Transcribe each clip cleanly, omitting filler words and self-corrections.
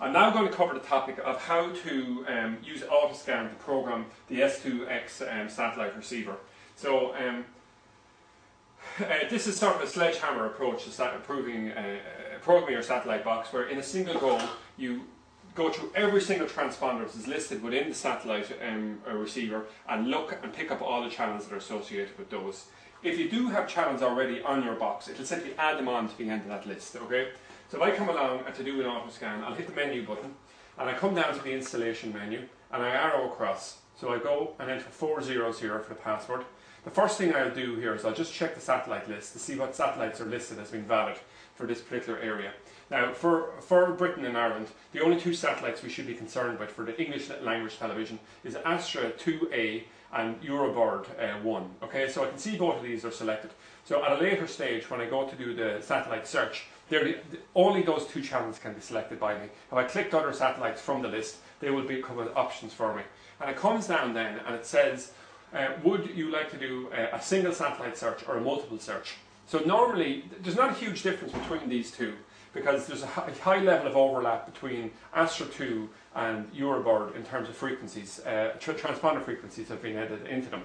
I'm now going to cover the topic of how to use autoscan to program the S2X satellite receiver. So this is sort of a sledgehammer approach to programming your satellite box, where in a single go you go through every single transponder that is listed within the satellite receiver and look and pick up all the channels that are associated with those. If you do have channels already on your box, it'll simply add them on to the end of that list, okay? So if I come along and to do an auto scan, I'll hit the menu button and I come down to the installation menu and I arrow across. So I go and enter 400 here for the password. The first thing I'll do here is I'll just check the satellite list to see what satellites are listed as being valid for this particular area. Now, for Britain and Ireland, the only two satellites we should be concerned with for the English language television is Astra 2A and Eurobird 1. Okay, so I can see both of these are selected. So at a later stage, when I go to do the satellite search, only those two channels can be selected by me. If I clicked other satellites from the list, they will become options for me. And it comes down then and it says, would you like to do a single satellite search or a multiple search? So normally, there's not a huge difference between these two, because there's a high level of overlap between Astra 2 and Eurobird in terms of frequencies. Transponder frequencies have been added into them.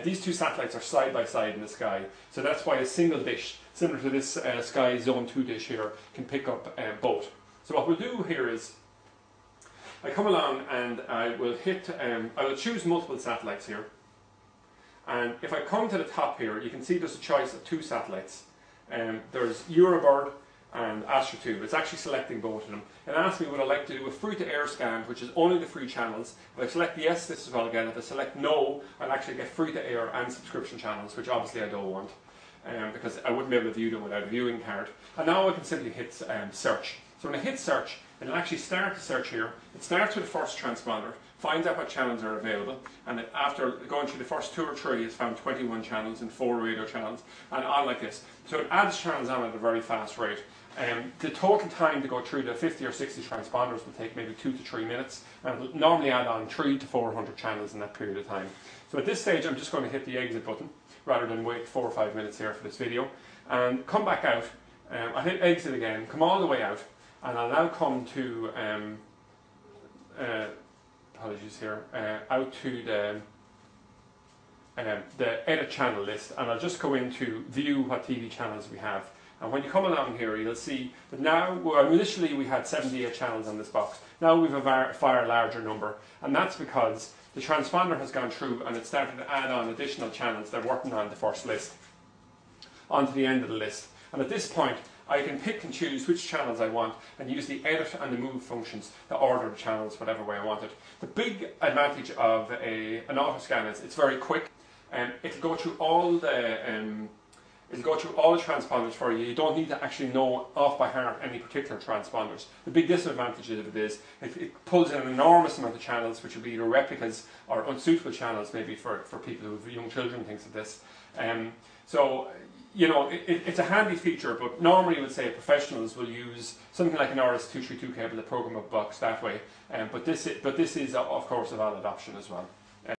These two satellites are side by side in the sky, so that's why a single dish, similar to this Sky Zone 2 dish here, can pick up both. So what we'll do here is, I come along and I will I will choose multiple satellites here. And if I come to the top here, you can see there's a choice of two satellites. There's Eurobird and Astra 2. It's actually selecting both of them. It asks me would I like to do a free-to-air scan, which is only the free channels. If I select yes, this is what I'll get. If I select no, I'll actually get free-to-air and subscription channels, which obviously I don't want, because I wouldn't be able to view them without a viewing card. And now I can simply hit search. So when I hit search, it'll actually start the search here. It starts with the first transponder, finds out what channels are available, and after going through the first 2 or 3, it's found 21 channels and 4 radio channels, and on like this. So it adds channels on at a very fast rate. The total time to go through the 50 or 60 transponders will take maybe 2 to 3 minutes, and it'll normally add on 300 to 400 channels in that period of time. So at this stage, I'm just going to hit the exit button, rather than wait 4 or 5 minutes here for this video, and come back out. I'll hit exit again, come all the way out, and I'll now come to, apologies here, out to the edit channel list, and I'll just go into view what TV channels we have. And when you come along here, you'll see that now, well, initially we had 78 channels on this box. Now we have a far larger number, and that's because the transponder has gone through and it started to add on additional channels that weren't on the first list, onto the end of the list. And at this point, I can pick and choose which channels I want and use the edit and the move functions to order the channels whatever way I want it. The big advantage of an auto scan is it's very quick, and it'll go through all the transponders for you. You don't need to actually know off by heart any particular transponders. The big disadvantage of it is it pulls in an enormous amount of channels, which will be either replicas or unsuitable channels, maybe for people who have young children, things like this. So, you know, it's a handy feature, but normally I would say professionals will use something like an RS-232 cable to program a box that way. But this is, of course, a valid option as well.